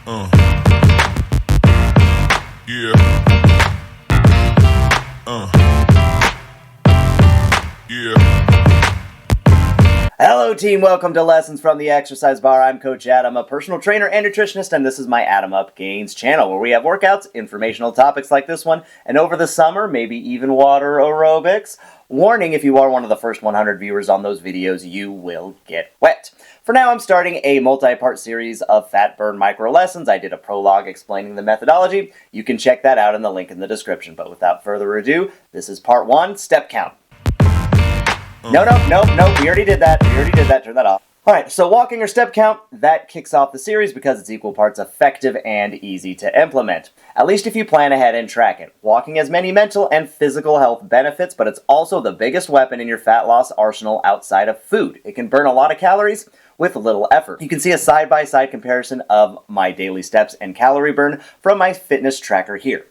Uh, yeah. Yeah. Hello team, welcome to Lessons from the Exercise Bar. I'm Coach Adam, a personal trainer and nutritionist, and this is my Adam Up Gains channel where we have workouts, informational topics like this one, and over the summer, maybe even water aerobics. Warning, if you are one of the first 100 viewers on those videos, you will get wet. For now, I'm starting a multi-part series of fat burn micro lessons. I did a prologue explaining the methodology. You can check that out in the link in the description, but without further ado, this is part 1, step count. No, we already did that. Turn that off. Alright, so walking or step count, that kicks off the series because it's equal parts effective and easy to implement. At least if you plan ahead and track it. Walking has many mental and physical health benefits, but it's also the biggest weapon in your fat loss arsenal outside of food. It can burn a lot of calories with little effort. You can see a side-by-side comparison of my daily steps and calorie burn from my fitness tracker here.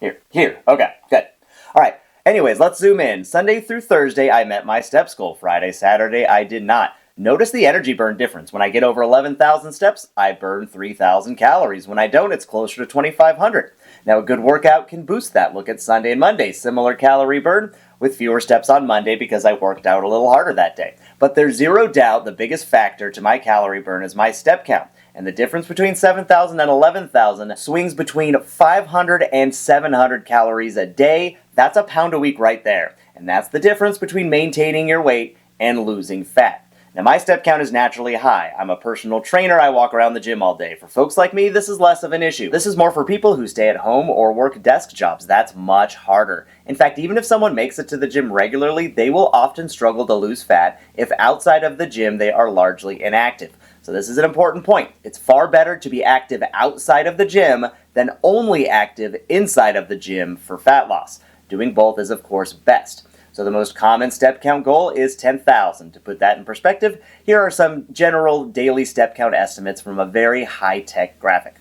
Here. Okay, good. Alright. Anyways, let's zoom in. Sunday through Thursday, I met my steps goal. Friday, Saturday, I did not. Notice the energy burn difference. When I get over 11,000 steps, I burn 3,000 calories. When I don't, it's closer to 2,500. Now, a good workout can boost that. Look at Sunday and Monday. Similar calorie burn with fewer steps on Monday because I worked out a little harder that day. But there's zero doubt the biggest factor to my calorie burn is my step count. And the difference between 7,000 and 11,000 swings between 500 and 700 calories a day. That's a pound a week right there. And that's the difference between maintaining your weight and losing fat. Now, my step count is naturally high. I'm a personal trainer. I walk around the gym all day. For folks like me, this is less of an issue. This is more for people who stay at home or work desk jobs. That's much harder. In fact, even if someone makes it to the gym regularly, they will often struggle to lose fat if outside of the gym they are largely inactive. So this is an important point. It's far better to be active outside of the gym than only active inside of the gym for fat loss. Doing both is, of course, best. So the most common step count goal is 10,000. To put that in perspective, here are some general daily step count estimates from a very high-tech graphic.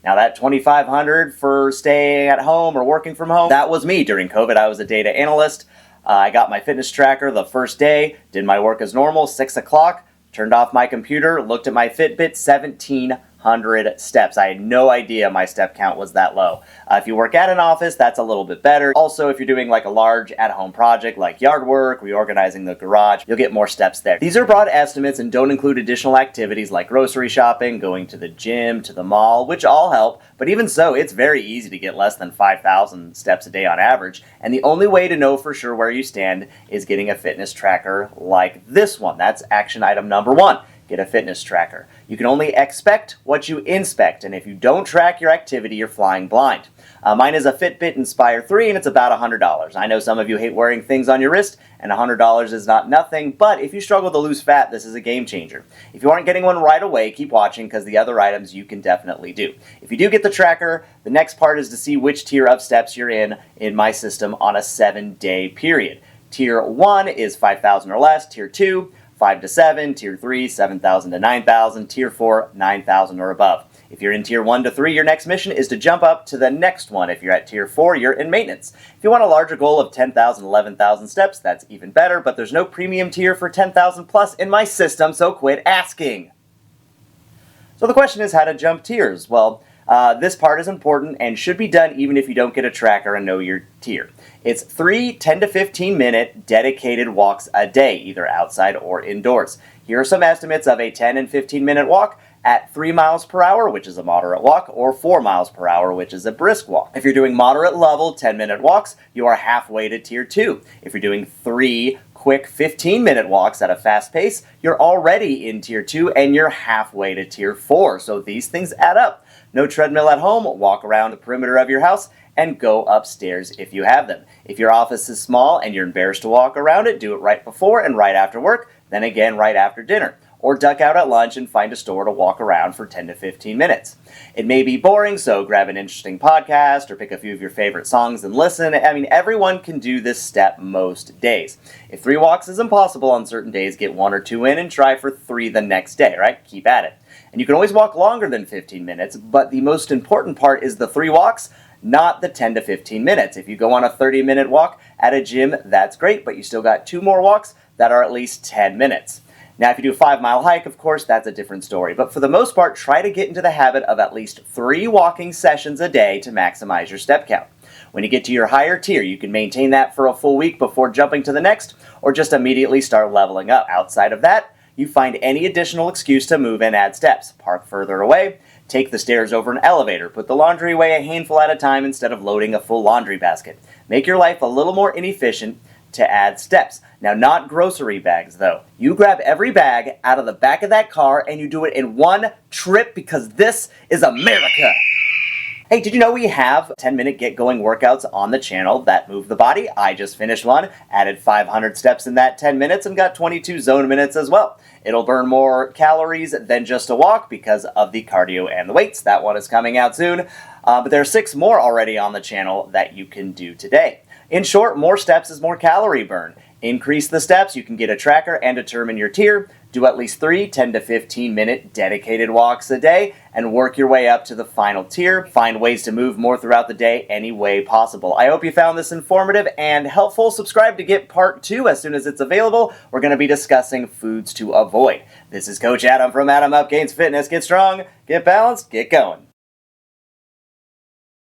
Now that 2,500 for staying at home or working from home, that was me during COVID. I was a data analyst. I got my fitness tracker the first day, did my work as normal, 6 o'clock, turned off my computer, looked at my Fitbit, 1,700 steps. I had no idea my step count was that low. If you work at an office, that's a little bit better. Also, if you're doing like a large at-home project like yard work, reorganizing the garage, you'll get more steps there. These are broad estimates and don't include additional activities like grocery shopping, going to the gym, to the mall, which all help. But even so, it's very easy to get less than 5,000 steps a day on average. And the only way to know for sure where you stand is getting a fitness tracker like this one. That's action item number 1. Get a fitness tracker. You can only expect what you inspect, and if you don't track your activity, you're flying blind. Mine is a Fitbit Inspire 3, and it's about $100. I know some of you hate wearing things on your wrist, and $100 is not nothing, but if you struggle to lose fat, this is a game changer. If you aren't getting one right away, keep watching, because the other items you can definitely do. If you do get the tracker, the next part is to see which tier of steps you're in my system on a 7-day period. Tier 1 is 5,000 or less, Tier 2, 5 to 7, Tier 3, 7,000 to 9,000, Tier 4, 9,000 or above. If you're in Tier 1 to 3, your next mission is to jump up to the next one. If you're at Tier 4, you're in maintenance. If you want a larger goal of 10,000, 11,000 steps, that's even better, but there's no premium tier for 10,000 plus in my system, so quit asking. So the question is how to jump tiers. Well, this part is important and should be done even if you don't get a tracker and know your tier. It's 3 10 to 15 minute dedicated walks a day, either outside or indoors. Here are some estimates of a 10 and 15 minute walk at 3 miles per hour, which is a moderate walk, or 4 miles per hour, which is a brisk walk. If you're doing moderate level 10-minute walks, you are halfway to Tier 2. If you're doing 3 quick 15-minute walks at a fast pace, you're already in Tier 2 and you're halfway to Tier 4. So these things add up. No treadmill at home, walk around the perimeter of your house and go upstairs if you have them. If your office is small and you're embarrassed to walk around it, do it right before and right after work, then again right after dinner. Or duck out at lunch and find a store to walk around for 10 to 15 minutes. It may be boring, so grab an interesting podcast or pick a few of your favorite songs and listen. I mean, everyone can do this step most days. If 3 walks is impossible on certain days, get 1 or 2 in and try for 3 the next day, right? Keep at it. And you can always walk longer than 15 minutes, but the most important part is the 3 walks, not the 10 to 15 minutes. If you go on a 30-minute walk at a gym, that's great, but you still got 2 more walks that are at least 10 minutes. Now, if you do a 5-mile hike, of course, that's a different story. But for the most part, try to get into the habit of at least 3 walking sessions a day to maximize your step count. When you get to your higher tier, you can maintain that for a full week before jumping to the next, or just immediately start leveling up. Outside of that, you find any additional excuse to move and add steps. Park further away, take the stairs over an elevator, put the laundry away a handful at a time instead of loading a full laundry basket. Make your life a little more inefficient to add steps. Now, not grocery bags, though. You grab every bag out of the back of that car and you do it in one trip because this is America. Hey, did you know we have 10-minute get-going workouts on the channel that move the body? I just finished one, added 500 steps in that 10 minutes, and got 22 zone minutes as well. It'll burn more calories than just a walk because of the cardio and the weights. That one is coming out soon. But there are 6 more already on the channel that you can do today. In short, more steps is more calorie burn. Increase the steps, you can get a tracker and determine your tier. Do at least 3 10 to 15 minute dedicated walks a day and work your way up to the final tier. Find ways to move more throughout the day any way possible. I hope you found this informative and helpful. Subscribe to get part 2 as soon as it's available. We're going to be discussing foods to avoid. This is Coach Adam from Adam Up Gains Fitness. Get strong, get balanced, get going.